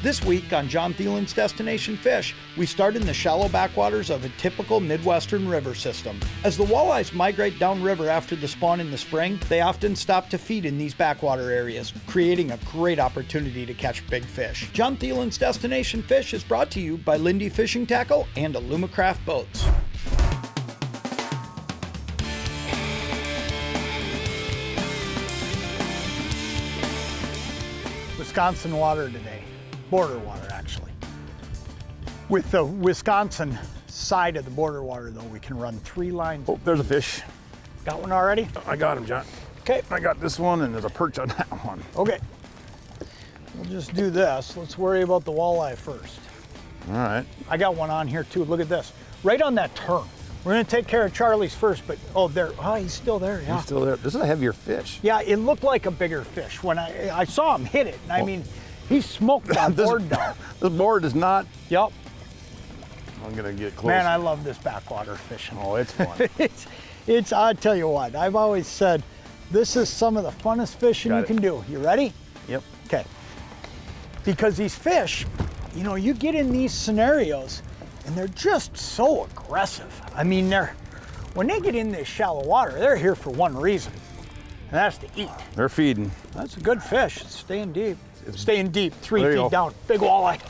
This week on Jon Thelen's Destination Fish, we start in the shallow backwaters of a typical Midwestern river system. As the walleyes migrate downriver after the spawn in the spring, they often stop to feed in these backwater areas, creating a great opportunity to catch big fish. Jon Thelen's Destination Fish is brought to you by Lindy Fishing Tackle and Alumacraft Boats. Wisconsin water today. Border water, actually. With the Wisconsin side of the border water, though, we can run 3 lines. Oh, there's a fish. Got one already? I got him, John. Okay. I got this one, and there's a perch on that one. Okay. We'll just do this. Let's worry about the walleye first. All right. I got one on here, too. Look at this. Right on that turn. We're going to take care of Charlie's first, but, oh, there. Oh, he's still there, yeah. He's still there. This is a heavier fish. Yeah, it looked like a bigger fish when I saw him hit it. And I mean, he smoked that board down. This board is not. Yep. I'm gonna get close. Man, I love this backwater fishing. Oh, it's fun. it's. I tell you what, I've always said, this is some of the funnest fishing you can do. You ready? Yep. Okay. Because these fish, you know, you get in these scenarios, and they're just so aggressive. I mean, when they get in this shallow water, they're here for one reason, and that's to eat. They're feeding. That's a good fish. It's staying deep. It's staying deep, 3 feet down. Big walleye.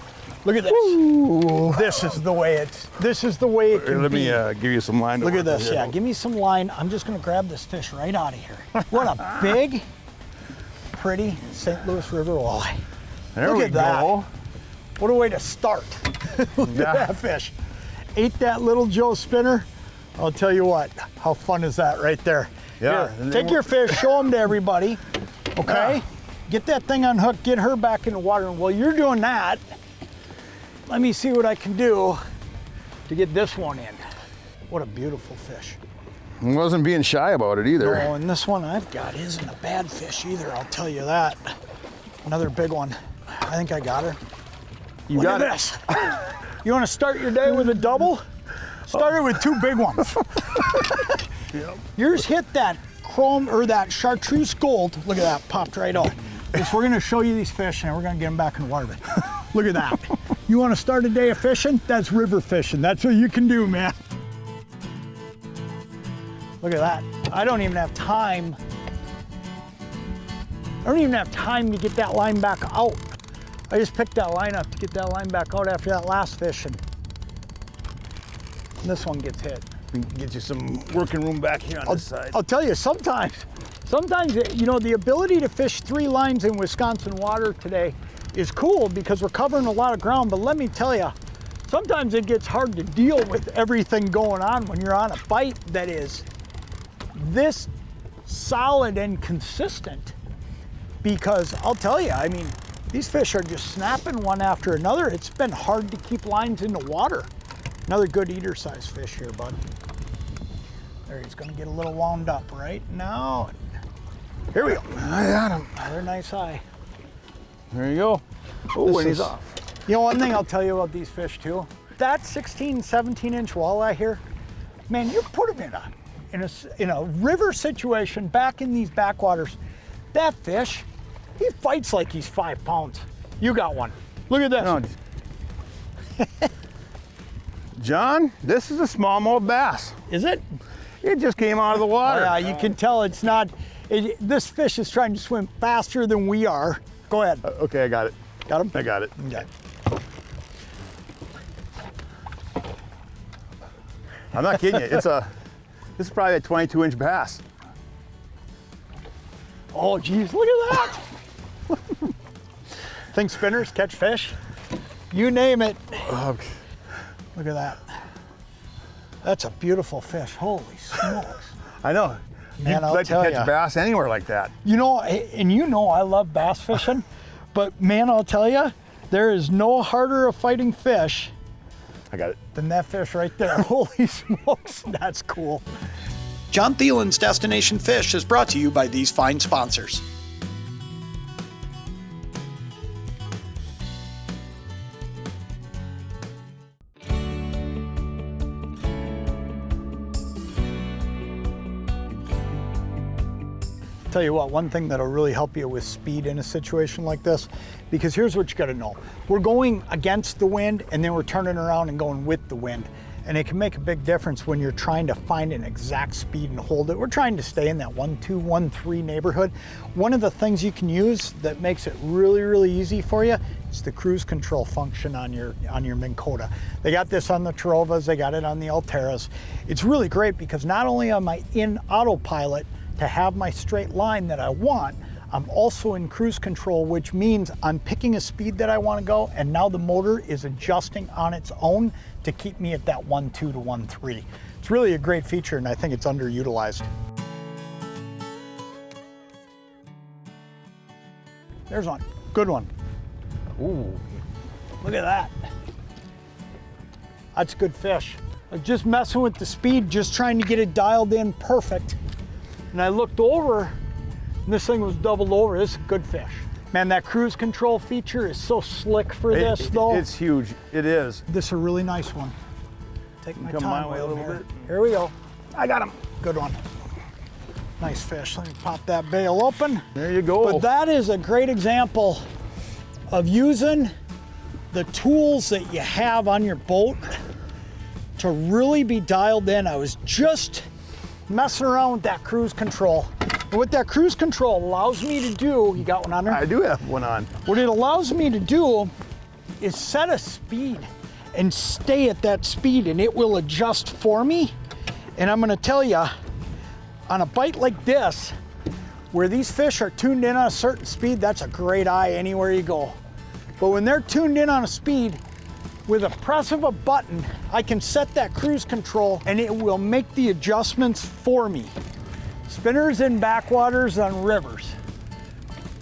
Look at this. Ooh. This is the way it can Let be. me give you some line. Look at this. Yeah, give me some line. I'm just going to grab this fish right out of here. What a big, pretty St. Louis River walleye. There Look we at that. go. What a way to start. Look at that fish. Ate that little Joe spinner. I'll tell you what, how fun is that right there? Yeah. Here, take your fish, show them to everybody, okay? Get that thing unhooked, get her back in the water, and while you're doing that, let me see what I can do to get this one in. What a beautiful fish. I wasn't being shy about it either. Oh, and this one I've got isn't a bad fish either, I'll tell you that. Another big one. I think I got her. You got it. This. You want to start your day with a double? Start it with 2 big ones. Yep. Yours hit that chrome or that chartreuse gold. Look at that, popped right out. We're going to show you these fish and we're going to get them back in the water. Look at that. You want to start a day of fishing? That's river fishing. That's what you can do, man. Look at that. I don't even have time. I don't even have time to get that line back out. I just picked that line up to get that line back out after that last fish, and this one gets hit. We can get you some working room back here on this side. I'll tell you, sometimes, you know, the ability to fish 3 lines in Wisconsin water today is cool because we're covering a lot of ground, but let me tell you, sometimes it gets hard to deal with everything going on when you're on a bite that is this solid and consistent. Because I'll tell you, I mean, these fish are just snapping one after another. It's been hard to keep lines in the water. Another good eater-sized fish here, bud. There, he's gonna get a little wound up right now. Here we go. I got him. Another nice eye. There you go. Oh, and he's off. You know, one thing I'll tell you about these fish too, that 16, 17-inch walleye here, man, you put them in a river situation back in these backwaters, that fish, he fights like he's 5 pounds. You got one. Look at this. No. John, this is a smallmouth bass. Is it? It just came out of the water. Oh, yeah, you can tell it's not. This fish is trying to swim faster than we are. Go ahead. Okay, I got it. Got him? I got it. Okay. I'm not kidding you. This is probably a 22-inch bass. Oh, geez, look at that. Think spinners, catch fish, you name it. Okay. Look at that. That's a beautiful fish. Holy smokes. I know. Man, You'd I'll like to tell catch ya. bass anywhere like that. You know, and you know I love bass fishing, but man, I'll tell you, there is no harder a fighting fish I got it. than that fish right there. Holy smokes, that's cool. Jon Thelen's Destination Fish is brought to you by these fine sponsors. tell you what, one thing that'll really help you with speed in a situation like this, because here's what you gotta know. We're going against the wind and then we're turning around and going with the wind. And it can make a big difference when you're trying to find an exact speed and hold it. We're trying to stay in that 1.2, 1.3 neighborhood. One of the things you can use that makes it really, really easy for you is the cruise control function on your Minn Kota. They got this on the Trovas, they got it on the Alteras. It's really great because not only am I in autopilot to have my straight line that I want, I'm also in cruise control, which means I'm picking a speed that I want to go, and now the motor is adjusting on its own to keep me at that 1.2 to 1.3. It's really a great feature, and I think it's underutilized. There's one, good one. Ooh, look at that. That's a good fish. I was just messing with the speed, just trying to get it dialed in perfect. And I looked over, and this thing was doubled over. This is a good fish. Man, that cruise control feature is so slick for this, though. It's huge. It is. This is a really nice one. Take my Come time my way a with little him bit. here. Here we go. I got him. Good one. Nice fish. Let me pop that bail open. There you go. But that is a great example of using the tools that you have on your boat to really be dialed in. I was just messing around with that cruise control. And what that cruise control allows me to do, you got one on there? I do have one on. What it allows me to do is set a speed and stay at that speed, and it will adjust for me. And I'm gonna tell you, on a bite like this, where these fish are tuned in on a certain speed, that's a great eye anywhere you go. But when they're tuned in on a speed, with a press of a button, I can set that cruise control and it will make the adjustments for me. Spinners in backwaters on rivers.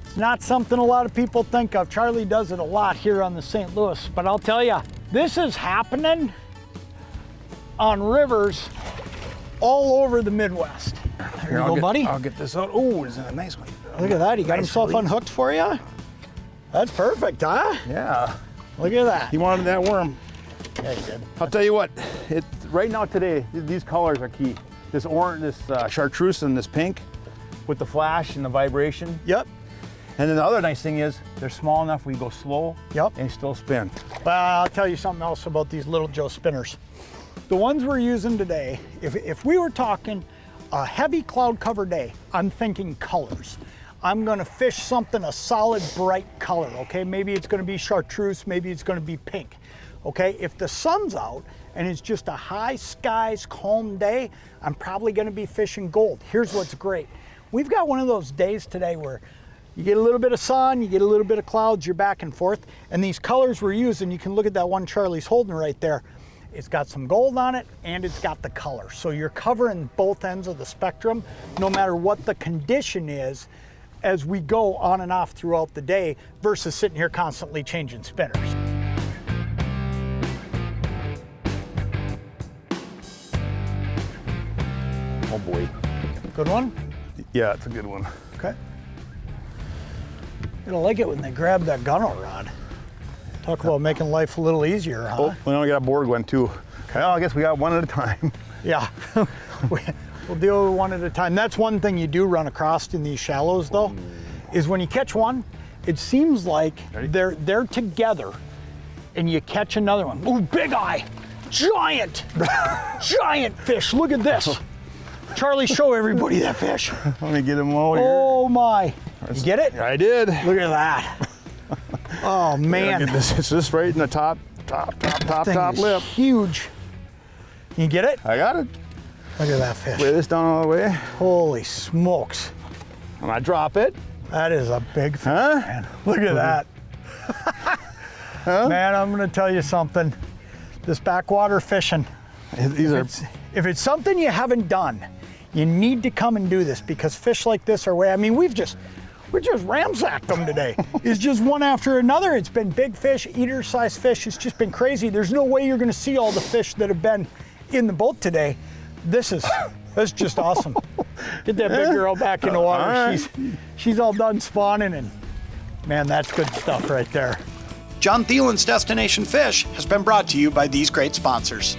It's not something a lot of people think of. Charlie does it a lot here on the St. Louis, but I'll tell you, this is happening on rivers all over the Midwest. There you go, buddy. I'll get this out. Oh, is that a nice one? Look at that, he got himself unhooked for you? That's perfect, huh? Yeah. Look at that. He wanted that worm. Yeah, he did. I'll tell you what, right now today, these colors are key. This orange, this chartreuse and this pink with the flash and the vibration. Yep. And then the other nice thing is they're small enough where you go slow Yep. and still spin. Well, I'll tell you something else about these Little Joe spinners. The ones we're using today, if we were talking a heavy cloud cover day, I'm thinking colors. I'm gonna fish something a solid bright color, okay? Maybe it's gonna be chartreuse, maybe it's gonna be pink, okay? If the sun's out and it's just a high skies, calm day, I'm probably gonna be fishing gold. Here's what's great. We've got one of those days today where you get a little bit of sun, you get a little bit of clouds, you're back and forth, and these colors we're using, you can look at that one Charlie's holding right there. It's got some gold on it and it's got the color. So you're covering both ends of the spectrum, no matter what the condition is, as we go on and off throughout the day versus sitting here constantly changing spinners. Oh boy. Good one? Yeah, it's a good one. Okay. You don't like it when they grab that gunnel rod. Talk about making life a little easier, huh? Oh, we only got a board one too. Okay, well, I guess we got one at a time. Yeah. We'll deal with one at a time. That's one thing you do run across in these shallows though, is when you catch one, it seems like they're together and you catch another one. Ooh, big eye, giant, giant fish. Look at this. Charlie, show everybody that fish. Let me get him all here. Oh my. You get it? I did. Look at that. Oh man. Get this. It's just right in the top lip. Huge. You get it? I got it. Look at that fish. Lay this down all the way. Holy smokes. And I drop it. That is a big fish, Huh? man. Look at that. Huh? Man, I'm gonna tell you something. This backwater fishing, if it's something you haven't done, you need to come and do this because fish like this are way, I mean, we just ransacked them today. It's just one after another. It's been big fish, eater-sized fish. It's just been crazy. There's no way you're gonna see all the fish that have been in the boat today. That's just awesome. Get that big girl back in the water. Right. She's all done spawning, and man, that's good stuff right there. Jon Thelen's Destination Fish has been brought to you by these great sponsors.